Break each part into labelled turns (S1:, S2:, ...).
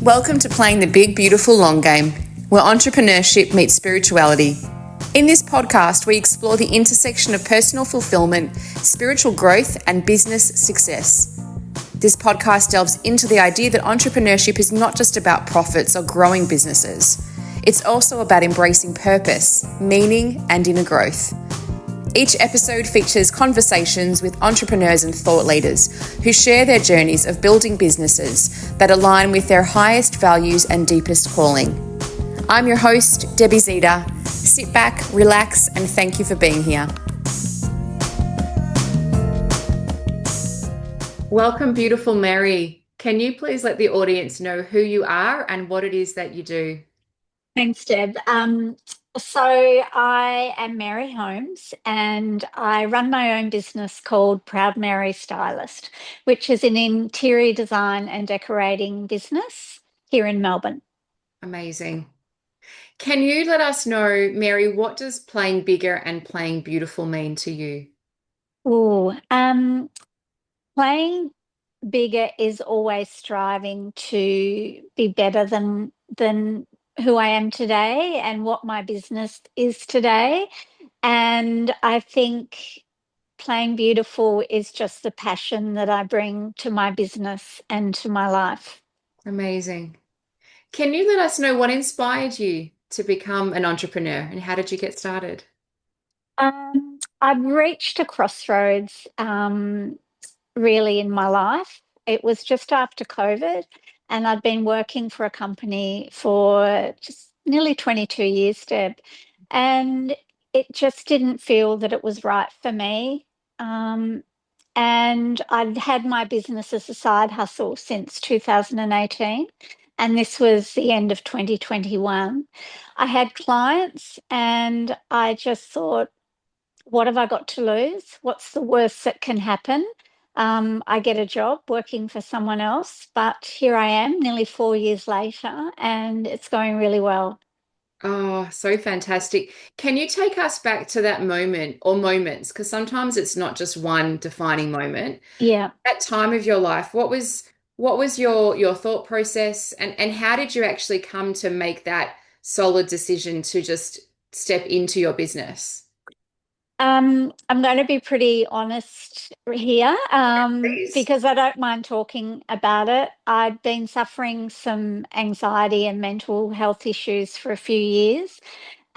S1: Welcome to Playing the Big, Beautiful Long Game, where entrepreneurship meets spirituality. In this podcast, we explore the intersection of personal fulfillment, spiritual growth, and business success. This podcast delves into the idea that entrepreneurship is not just about profits or growing businesses. It's also about embracing purpose, meaning, and inner growth. Each episode features conversations with entrepreneurs and thought leaders who share their journeys of building businesses that align with their highest values and deepest calling. I'm your host, Debbie Zita. Sit back, relax, and thank you for being here. Welcome, beautiful Mary. Can you please let the audience know who you are and what it is that you do?
S2: Thanks, Deb. So I am Mary Holmes and I run my own business called Proud Mary Stylist, which is an interior design and decorating business here in Melbourne.
S1: Amazing. Can you let us know, Mary, what does playing bigger and playing beautiful mean to you?
S2: Ooh, playing bigger is always striving to be better than who I am today and what my business is today. And I think playing beautiful is just the passion that I bring to my business and to my life.
S1: Amazing. Can you let us know what inspired you to become an entrepreneur and how did you get started?
S2: I've reached a crossroads really in my life. It was just after COVID, and I'd been working for a company for just nearly 22 years, Deb, and it just didn't feel that it was right for me. Um, and I'd had my business as a side hustle since 2018, and this was the end of 2021. I had clients, and I just thought, what have I got to lose? What's the worst that can happen? I get a job working for someone else, but here I am nearly 4 years later, and it's going really well.
S1: Oh, so fantastic. Can you take us back to that moment or moments? Because sometimes it's not just one defining moment.
S2: Yeah.
S1: That time of your life, what was your thought process and how did you actually come to make that solid decision to just step into your business?
S2: I'm going to be pretty honest here,
S1: Please.
S2: because I don't mind talking about it. I'd been suffering some anxiety and mental health issues for a few years,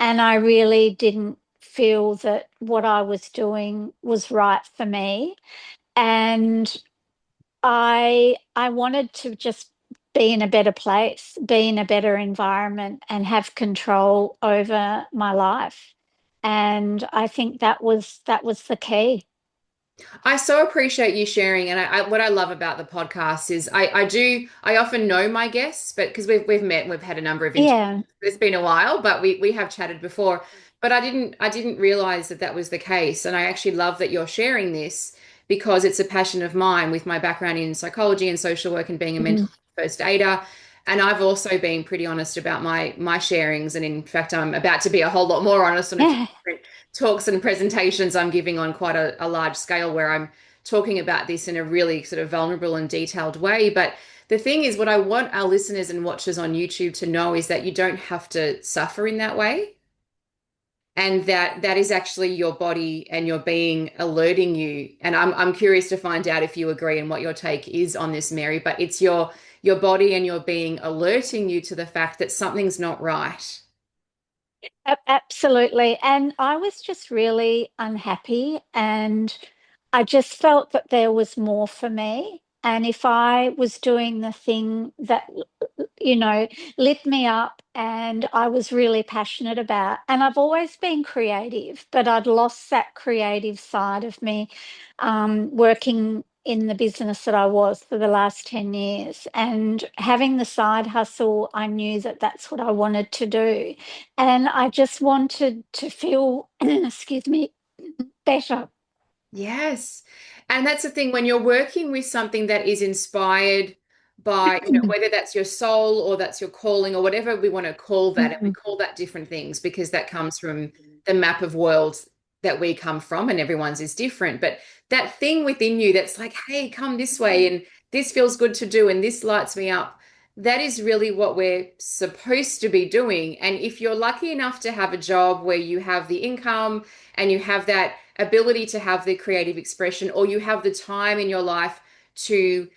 S2: and I really didn't feel that what I was doing was right for me. And I wanted to just be in a better place, be in a better environment, and have control over my life. And I think that was the key.
S1: I so appreciate you sharing, and what I love about the podcast is I often know my guests, but because we've met, and we've had a number of interviews.
S2: Yeah.
S1: It's been a while, but we have chatted before. But I didn't realize that that was the case, and I actually love that you're sharing this because it's a passion of mine with my background in psychology and social work and being a
S2: Mhm.
S1: mental health first aider. And I've also been pretty honest about my sharings, and in fact, I'm about to be a whole lot more honest on a few
S2: Yeah.
S1: different talks and presentations I'm giving on quite a large scale where I'm talking about this in a really sort of vulnerable and detailed way. But the thing is, what I want our listeners and watchers on YouTube to know is that you don't have to suffer in that way. And that is actually your body and your being alerting you. And I'm curious to find out if you agree and what your take is on this, Mary. But it's your body and your being alerting you to the fact that something's not right.
S2: Absolutely. And I was just really unhappy, and I just felt that there was more for me. And if I was doing the thing that, you know, lit me up and I was really passionate about, and I've always been creative, but I'd lost that creative side of me, working in the business that I was for the last 10 years. And having the side hustle, I knew that that's what I wanted to do. And I just wanted to feel, excuse me, better.
S1: Yes. And that's the thing when you're working with something that is inspired by, whether that's your soul or that's your calling or whatever we want to call that. And we
S2: Mhm.
S1: call that different things because that comes from the map of worlds that we come from and everyone's is different. But that thing within you that's like, hey, come this way and this feels good to do and this lights me up. that is really what we're supposed to be doing. And if you're lucky enough to have a job where you have the income and you have that ability to have the creative expression, or you have the time in your life to,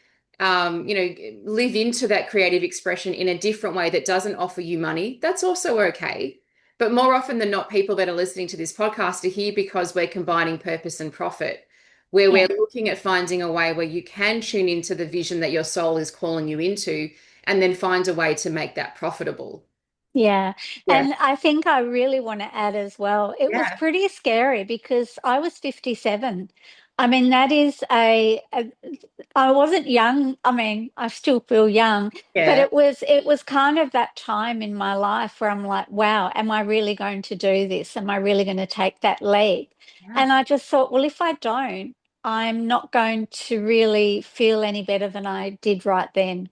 S1: live into that creative expression in a different way that doesn't offer you money, that's also okay. But more often than not, people that are listening to this podcast are here because we're combining purpose and profit, where we're
S2: Yeah.
S1: looking at finding a way where you can tune into the vision that your soul is calling you into and then find a way to make that profitable.
S2: Yeah.
S1: Yeah.
S2: And I think I really want to add as well, it was
S1: Yeah.
S2: pretty scary because I was 57. I mean, that is I wasn't young. I mean, I still feel young, but
S1: Yeah.
S2: it was kind of that time in my life where I'm like, wow, am I really going to do this? Am I really going to take that leap?
S1: Yeah.
S2: And I just thought, well, if I don't, I'm not going to really feel any better than I did right then.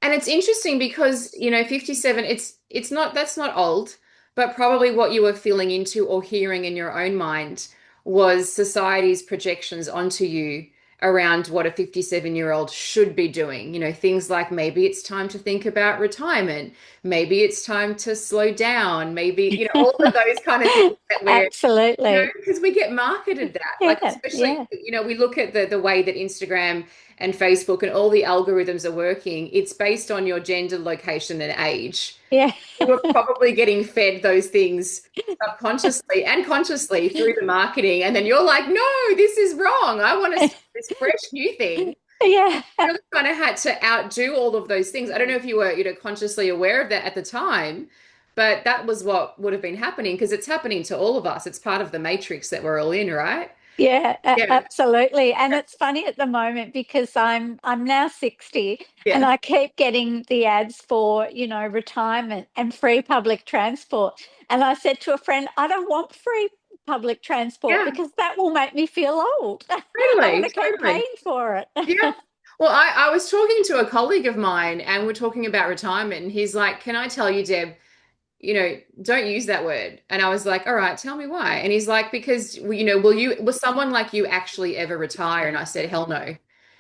S1: And it's interesting because, 57, it's not that's not old, but probably what you were feeling into or hearing in your own mind was society's projections onto you around what a 57-year-old should be doing. Things like maybe it's time to think about retirement, maybe it's time to slow down, maybe, all of those kind of things that we're
S2: Absolutely.
S1: because we get marketed that, like
S2: Yeah,
S1: especially,
S2: yeah,
S1: we look at the way that Instagram and Facebook and all the algorithms are working. It's based on your gender, location, and age.
S2: yeah,
S1: You were probably getting fed those things subconsciously and consciously through the marketing, and then you're like, no, this is wrong. I want to start this fresh new thing.
S2: yeah,
S1: Really kind of had to outdo all of those things. I don't know if you were, consciously aware of that at the time, but that was what would have been happening because it's happening to all of us. It's part of the matrix that we're all in, right?
S2: yeah,
S1: Yeah.
S2: absolutely. And it's funny at the moment because I'm now 60 and
S1: Yeah.
S2: I keep getting the ads for, retirement and free public transport. And I said to a friend, I don't want free public transport
S1: Yeah.
S2: because that will make me feel old. I want
S1: Totally.
S2: to keep
S1: Totally.
S2: paying for it.
S1: Yeah. Well, I was talking to a colleague of mine and we're talking about retirement, and he's like, can I tell you, Deb, don't use that word. And I was like, all right, tell me why. And he's like, because, will someone like you actually ever retire? And I said, hell no.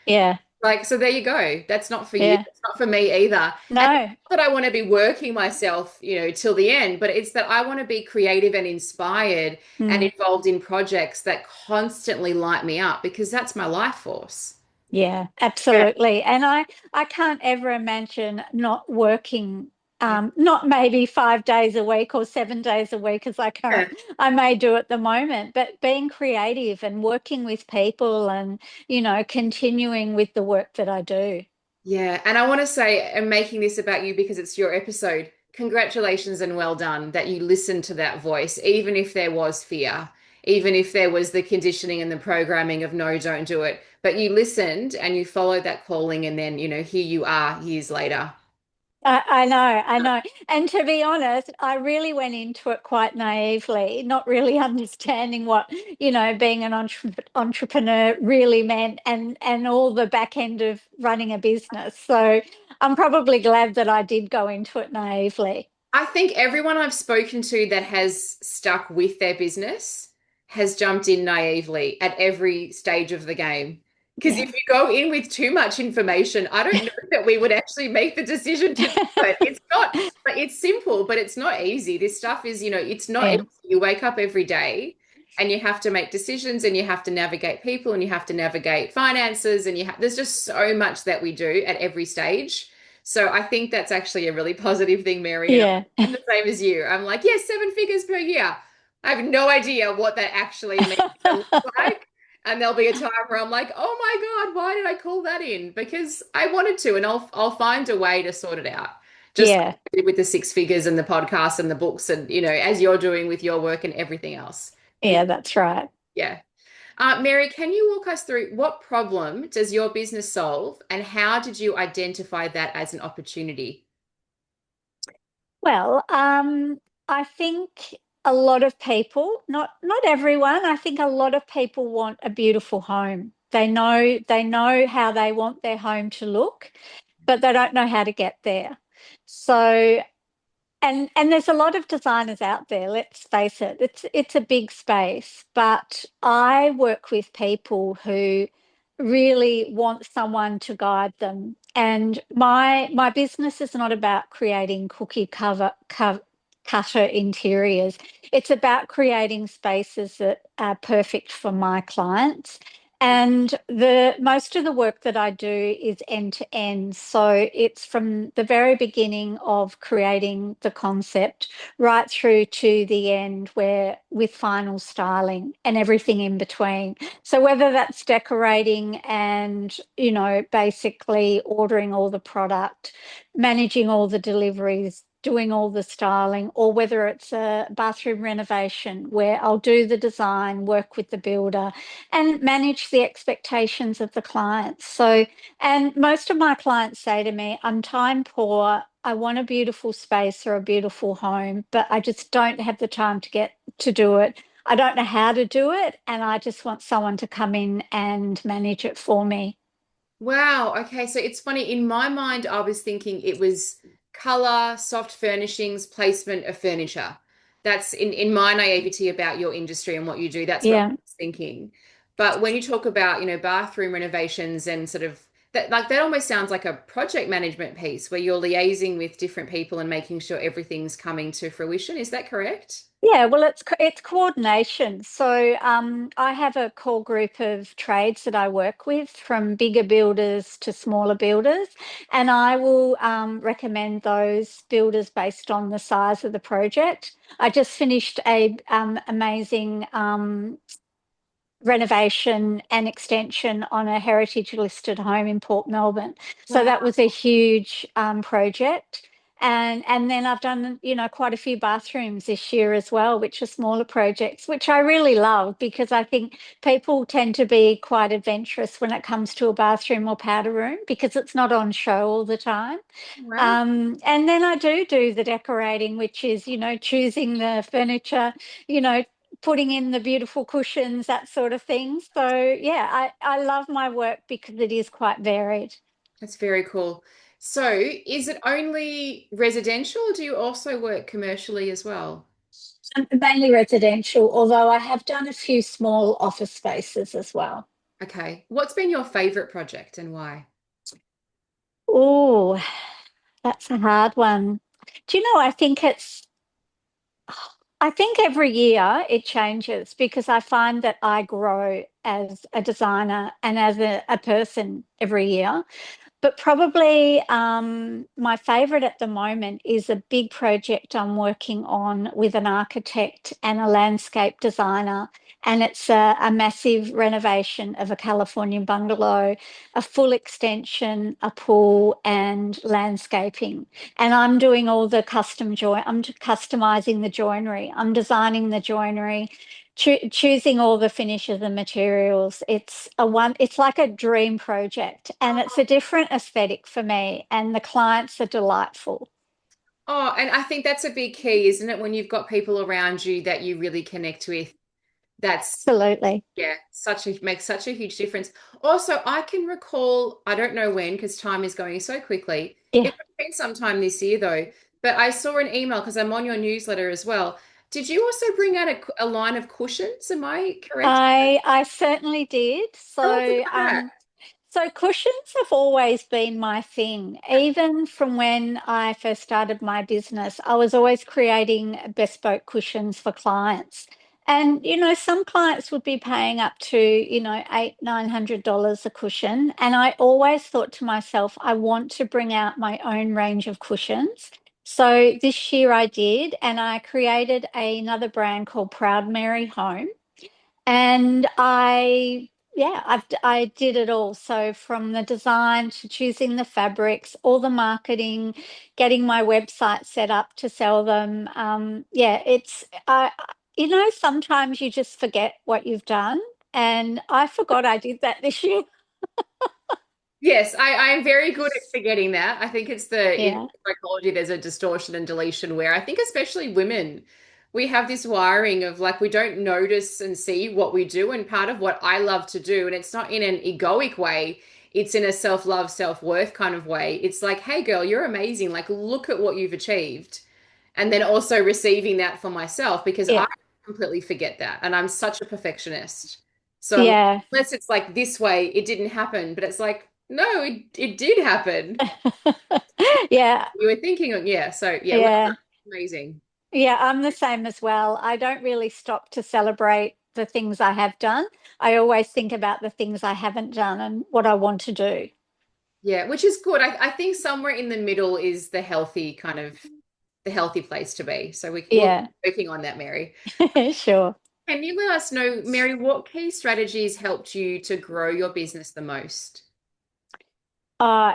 S2: Yeah,
S1: Like, so there you go. That's not for you.
S2: yeah.
S1: That's not for me either. And it's
S2: No.
S1: not that I want to be working myself, till the end, but it's that I want to be creative and inspired and
S2: Mm.
S1: involved in projects that constantly light me up because that's my life force.
S2: Yeah,
S1: Yeah.
S2: absolutely. And I can't ever imagine not working,
S1: Yeah.
S2: not maybe 5 days a week or 7 days a week as
S1: Yeah.
S2: I may do at the moment, but being creative and working with people and, continuing with the work that I do.
S1: Yeah, and I want to say, I'm making this about you because it's your episode. Congratulations and well done that you listened to that voice, even if there was fear, even if there was the conditioning and the programming of no, don't do it. But you listened and you followed that calling, and then, here you are years later.
S2: I know, I know. And to be honest, I really went into it quite naively, not really understanding what, being an entrepreneur really meant and all the back end of running a business. So I'm probably glad that I did go into it naively.
S1: I think everyone I've spoken to that has stuck with their business has jumped in naively at every stage of the game. Because if
S2: Yeah.
S1: you go in with too much information, I don't know that we would actually make the decision to do it. It's not, but it's simple, but it's not easy. This stuff is, it's not
S2: Yeah.
S1: easy. You wake up every day and you have to make decisions and you have to navigate people and you have to navigate finances and there's just so much that we do at every stage. So I think that's actually a really positive thing, Mary. And
S2: Yeah.
S1: I'm the same as you. I'm like, yes, 7 figures per year. I have no idea what that actually means to look like. And there'll be a time where I'm like, oh my God, why did I call that in? Because I wanted to, and I'll find a way to sort it out. Just like
S2: Yeah.
S1: I did with the 6 figures and the podcast and the books, and as you're doing with your work and everything else.
S2: Yeah, that's right.
S1: Yeah. Mary, can you walk us through what problem does your business solve, and how did you identify that as an opportunity?
S2: Well, I think a lot of people, not everyone, I think a lot of people want a beautiful home. They know how they want their home to look, but they don't know how to get there. So, and there's a lot of designers out there, let's face it. It's a big space, but I work with people who really want someone to guide them. And my business is not about creating cutter interiors. It's about creating spaces that are perfect for my clients. And the most of the work that I do is end to end. So it's from the very beginning of creating the concept right through to the end where with final styling and everything in between. So whether that's decorating and, basically ordering all the product, managing all the deliveries, doing all the styling, or whether it's a bathroom renovation where I'll do the design, work with the builder, and manage the expectations of the clients. So, and most of my clients say to me, I'm time poor. I want a beautiful space or a beautiful home, but I just don't have the time to get to do it. I don't know how to do it, and I just want someone to come in and manage it for me.
S1: Wow. Okay. So it's funny. In my mind, I was thinking it was color, soft furnishings, placement of furniture. That's in my naivety about your industry and what you do. That's what I
S2: Yeah.
S1: was thinking. But when you talk about, bathroom renovations and sort of that, like that almost sounds like a project management piece where you're liaising with different people and making sure everything's coming to fruition. Is that correct?
S2: Yeah, well, it's coordination. So I have a core group of trades that I work with, from bigger builders to smaller builders, and I will recommend those builders based on the size of the project. I just finished a amazing renovation and extension on a heritage listed home in Port Melbourne. So
S1: Wow.
S2: that was a huge project. And then I've done, quite a few bathrooms this year as well, which are smaller projects, which I really love because I think people tend to be quite adventurous when it comes to a bathroom or powder room because it's not on show all the time.
S1: Wow.
S2: And then I do the decorating, which is, choosing the furniture, you know, putting in the beautiful cushions, that sort of thing. So yeah, I love my work because it is quite varied.
S1: That's very cool. So, is it only residential, or do you also work commercially as well?
S2: Mainly residential, although I have done a few small office spaces as well.
S1: Okay. What's been your favorite project and why?
S2: Oh, that's a hard one. Do you know, I think every year it changes because I find that I grow as a designer and as a person every year. But probably my favorite at the moment is a big project I'm working on with an architect and a landscape designer. And it's a massive renovation of a Californian bungalow, a full extension, a pool, and landscaping. And I'm doing all the I'm customizing the joinery, I'm designing the joinery, choosing all the finishes and materials. It's like a dream project, and it's a different aesthetic for me, and the clients are delightful.
S1: Oh, and I think that's a big key, isn't it? When you've got people around you that you really connect with, that's
S2: Absolutely.
S1: yeah, makes such a huge difference. Also, I can recall, I don't know when because time is going so quickly.
S2: Yeah.
S1: It would have been sometime this year though, but I saw an email because I'm on your newsletter as well. Did you also bring out a line of cushions? Am I correct?
S2: I certainly did.
S1: Tell us about that.
S2: So cushions have always been my thing. Even from when I first started my business, I was always creating bespoke cushions for clients. And, some clients would be paying up to, $800, $900 a cushion. And I always thought to myself, I want to bring out my own range of cushions. So this year I did, and I created another brand called Proud Mary Home. And I did it all. So from the design to choosing the fabrics, all the marketing, getting my website set up to sell them. Yeah, sometimes you just forget what you've done. And I forgot I did that this year.
S1: Yes, I am very good at forgetting that. I think it's in
S2: Yeah,
S1: psychology, there's a distortion and deletion where I think especially women, we have this wiring of like we don't notice and see what we do. And part of what I love to do, and it's not in an egoic way, it's in a self-love, self-worth kind of way. It's like, hey girl, you're amazing. Like look at what you've achieved. And then also receiving that for myself because I
S2: yeah.
S1: completely forget that. And I'm such a perfectionist. So
S2: Yeah.
S1: unless it's like this way, it didn't happen. But it's like, no, it did happen.
S2: Yeah.
S1: You were thinking, yeah. So yeah, love
S2: Yeah.
S1: that. Amazing.
S2: Yeah, I'm the same as well. I don't really stop to celebrate the things I have done. I always think about the things I haven't done and what I want to do.
S1: Yeah, which is good. I think somewhere in the middle is the healthy kind of the healthy place to be. So we'll
S2: Yeah,
S1: keep working on that, Mary.
S2: sure.
S1: Can you let us know, Mary, what key strategies helped you to grow your business the most?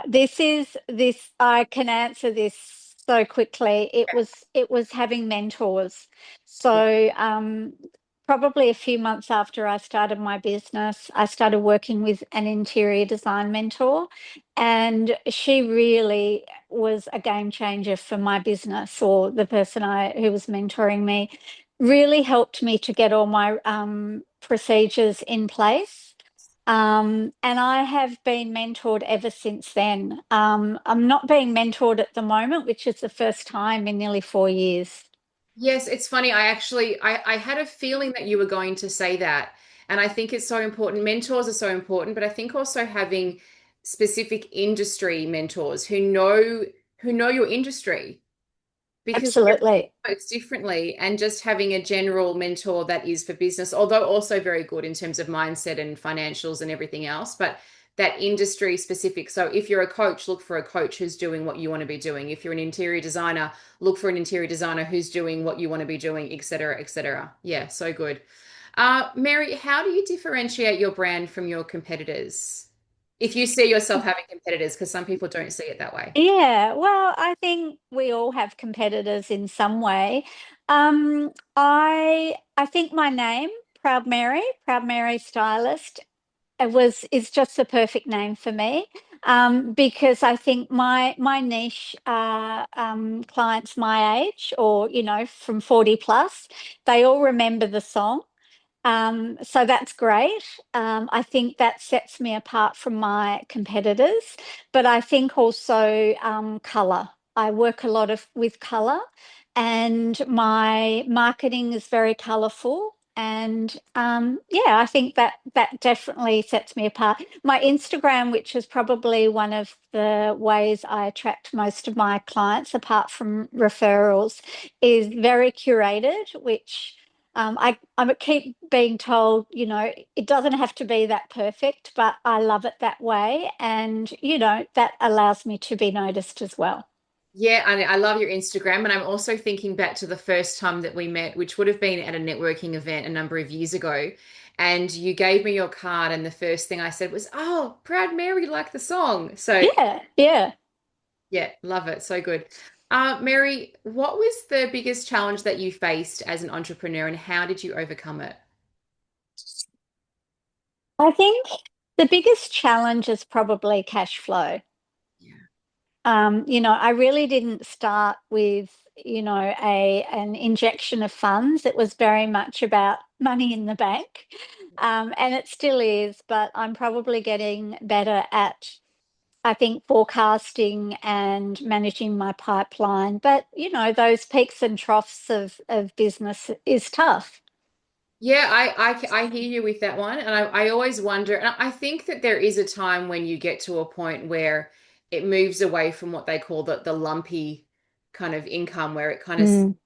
S2: This I can answer this so quickly. It was having mentors. So probably a few months after I started my business, I started working with an interior design mentor, and she really was a game changer for my business, or the person I who was mentoring me really helped me to get all my procedures in place. And I have been mentored ever since then. I'm not being mentored at the moment, which is the first time in nearly 4 years.
S1: Yes, it's funny. I had a feeling that you were going to say that. And I think it's so important. Mentors are so important, but I think also having specific industry mentors who know your industry because
S2: Absolutely.
S1: everyone works differently, and just having a general mentor that is for business, although also very good in terms of mindset and financials and everything else, but that industry specific. So if you're a coach, look for a coach who's doing what you want to be doing. If you're an interior designer, look for an interior designer who's doing what you want to be doing, et cetera, et cetera. Yeah, so good. Mary, how do you differentiate your brand from your competitors? If you see yourself having competitors, because some people don't see it that way.
S2: Yeah, well, I think we all have competitors in some way. I think my name, Proud Mary Stylist, it was is just the perfect name for me, because I think my niche are clients my age, or from 40 plus. They all remember the song. So that's great. I think that sets me apart from my competitors, but I think also color. I work a lot with color, and my marketing is very colorful. And yeah, I think that definitely sets me apart. My Instagram, which is probably one of the ways I attract most of my clients, apart from referrals, is very curated, which I keep being told, it doesn't have to be that perfect, but I love it that way. And, that allows me to be noticed as well.
S1: Yeah, and I love your Instagram. And I'm also thinking back to the first time that we met, which would have been at a networking event a number of years ago. And you gave me your card, and the first thing I said was, "Oh, Proud Mary, like the song." So,
S2: Yeah, yeah.
S1: yeah, love it. So good. Mary, what was the biggest challenge that you faced as an entrepreneur, and how did you overcome it?
S2: I think the biggest challenge is probably cash flow.
S1: Yeah.
S2: I really didn't start with, a an injection of funds. It was very much about money in the bank. And it still is, but I'm probably getting better at, I think, forecasting and managing my pipeline. But, those peaks and troughs of business is tough.
S1: Yeah, I hear you with that one. And I always wonder, and I think that there is a time when you get to a point where it moves away from what they call the lumpy kind of income, where it kind of
S2: Mm,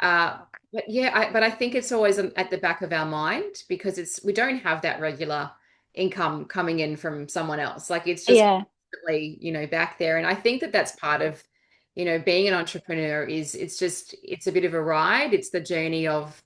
S1: uh but yeah, but I think it's always at the back of our mind because we don't have that regular income coming in from someone else. Like it's just
S2: yeah,
S1: constantly, back there. And I think that that's part of, being an entrepreneur is it's a bit of a ride. It's the journey of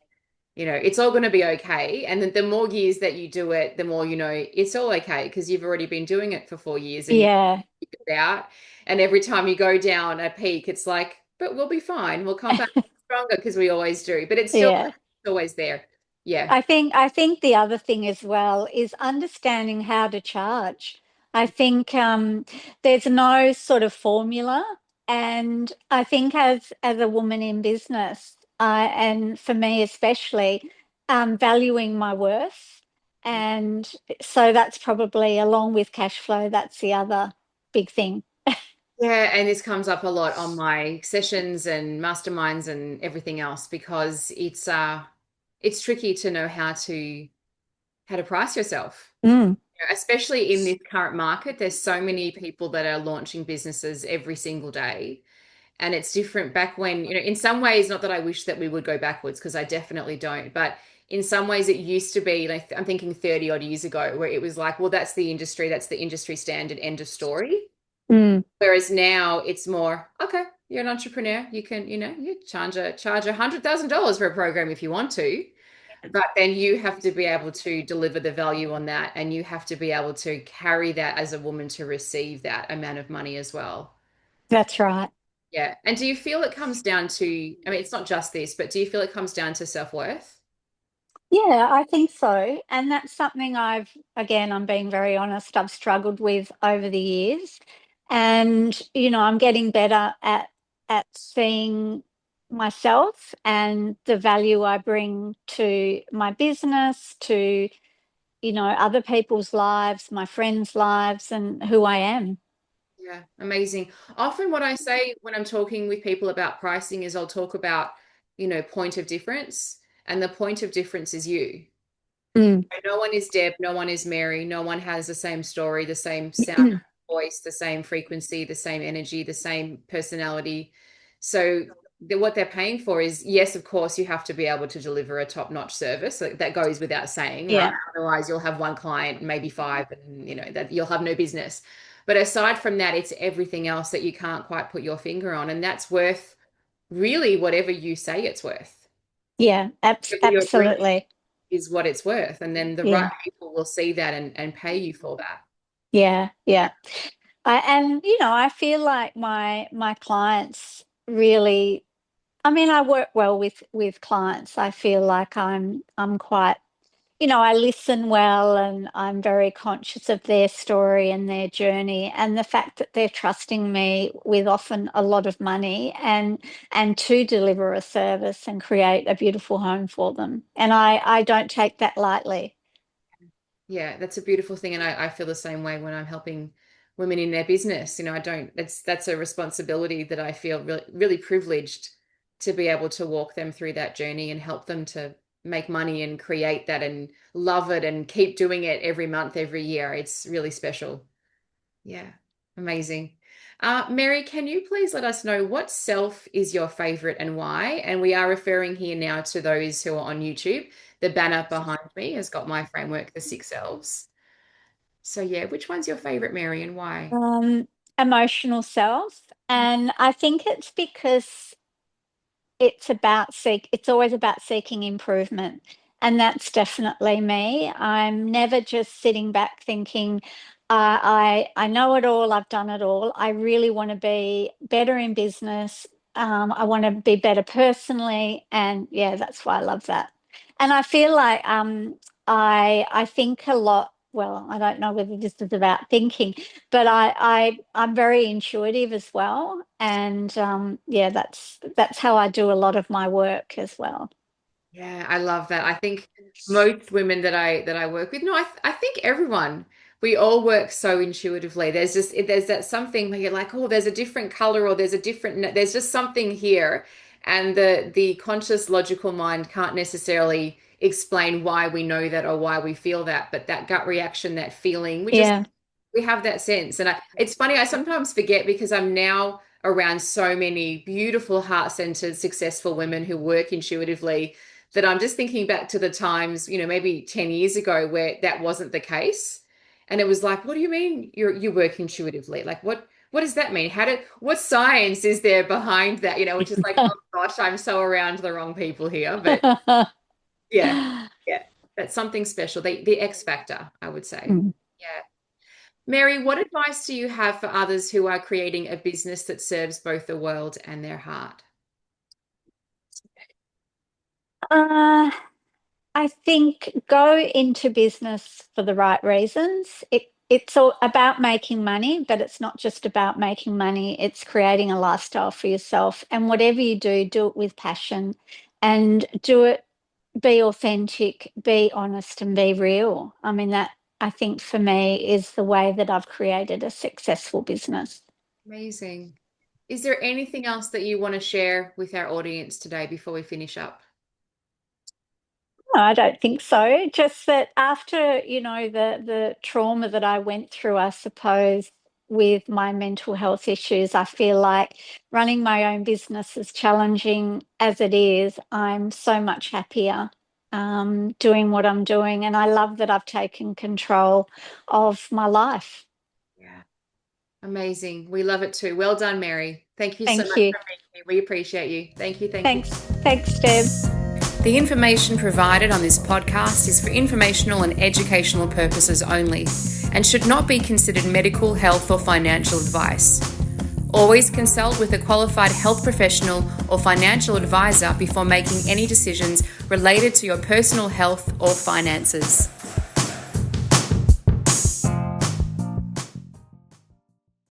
S1: it's all going to be okay. And then the more years that you do it, the more it's all okay because you've already been doing it for 4 years and you
S2: yeah,
S1: figure it out. And every time you go down a peak, it's like, but we'll be fine. We'll come back stronger because we always do. But it's still
S2: yeah.
S1: always there. Yeah.
S2: I think the other thing as well is understanding how to charge. I think there's no sort of formula, and I think as a woman in business, and for me especially, valuing my worth, and so that's probably along with cash flow. That's the other big thing.
S1: Yeah, and this comes up a lot on my sessions and masterminds and everything else because it's tricky to know how to how to price yourself.
S2: Mm,
S1: Especially in this current market, there's so many people that are launching businesses every single day. And it's different back when, in some ways, not that I wish that we would go backwards, because I definitely don't, but in some ways it used to be, like, I'm thinking 30 odd years ago, where it was like, well, that's the industry standard, end of story.
S2: mm.
S1: Whereas now it's more, okay, you're an entrepreneur. You can, you charge $100,000 for a program if you want to, but then you have to be able to deliver the value on that, and you have to be able to carry that as a woman to receive that amount of money as well.
S2: That's right.
S1: Yeah. And do you feel it comes down to, I mean, it's not just this, but do you feel it comes down to self-worth?
S2: Yeah, I think so. And that's something again, I'm being very honest, I've struggled with over the years. And, I'm getting better at seeing myself and the value I bring to my business, to, other people's lives, my friends' lives, and who I am.
S1: Yeah, amazing. Often what I say when I'm talking with people about pricing is I'll talk about, point of difference, and the point of difference is you.
S2: Mm.
S1: No one is Deb, no one is Mary, no one has the same story, the same sound, voice, the same frequency, the same energy, the same personality. So what they're paying for is, yes, of course, you have to be able to deliver a top-notch service. Like, that goes without saying, right?
S2: Yeah,
S1: Otherwise, you'll have one client, maybe five, and that you'll have no business. But aside from that, it's everything else that you can't quite put your finger on, and that's worth really whatever you say it's worth.
S2: yeah,
S1: Whatever you agree
S2: absolutely.
S1: is what it's worth. And then the right
S2: Yeah,
S1: people will see that and pay you for that.
S2: yeah, yeah. And I feel like my clients really, I mean, I work well with clients. I feel like I'm quite, I listen well, and I'm very conscious of their story and their journey, and the fact that they're trusting me with often a lot of money, and to deliver a service and create a beautiful home for them. And I don't take that lightly.
S1: Yeah, that's a beautiful thing. And I feel the same way when I'm helping women in their business. I don't, that's a responsibility that I feel really, really privileged to be able to walk them through that journey and help them to make money and create that and love it and keep doing it every month, every year. It's really special. Yeah, amazing. Mary, can you please let us know what self is your favorite and why? And we are referring here now to those who are on YouTube. The banner behind me has got my framework, the six selves. So yeah, which one's your favorite, Mary, and why?
S2: Um, Emotional self. And I think it's because it's always about seeking improvement. And that's definitely me. I'm never just sitting back thinking, I know it all, I've done it all. I really want to be better in business. I want to be better personally. And yeah, that's why I love that. And I feel like I think a lot. Well, I don't know whether this is about thinking, but I'm very intuitive as well, and yeah, that's how I do a lot of my work as well.
S1: Yeah, I love that. I think most women that I work with, no, I think everyone, we all work so intuitively. There's that something where you're like, oh, there's a different color, or there's just something here, and the conscious logical mind can't necessarily explain why we know that or why we feel that, but that gut reaction, that feeling,
S2: Yeah,
S1: we have that sense. And it's funny, I sometimes forget because I'm now around so many beautiful, heart-centered, successful women who work intuitively, that I'm just thinking back to the times, maybe 10 years ago where that wasn't the case. And it was like, what do you mean you work intuitively? Like, what does that mean? What science is there behind that? Which is like, oh gosh, I'm so around the wrong people here. But yeah, yeah, that's something special. The X factor, I would say.
S2: Mm.
S1: Yeah. Mary, what advice do you have for others who are creating a business that serves both the world and their heart?
S2: Uh, I think go into business for the right reasons. It's all about making money, but it's not just about making money. It's creating a lifestyle for yourself. And whatever you do, do it with passion, and do it, be authentic, be honest, and be real. I mean, that I think for me is the way that I've created a successful business.
S1: Amazing. Is there anything else that you want to share with our audience today before we finish up?
S2: I don't think so. Just that after, the trauma that I went through, I suppose, with my mental health issues, I feel like running my own business, as challenging as it is, I'm so much happier doing what I'm doing. And I love that I've taken control of my life.
S1: Yeah. Amazing. We love it too. Well done, Mary. Thank you so
S2: Thank
S1: much
S2: you.
S1: for being here. We appreciate you. Thank you. Thank you.
S2: Thanks. Thanks, Deb.
S1: The information provided on this podcast is for informational and educational purposes only and should not be considered medical, health, or financial advice. Always consult with a qualified health professional or financial advisor before making any decisions related to your personal health or finances.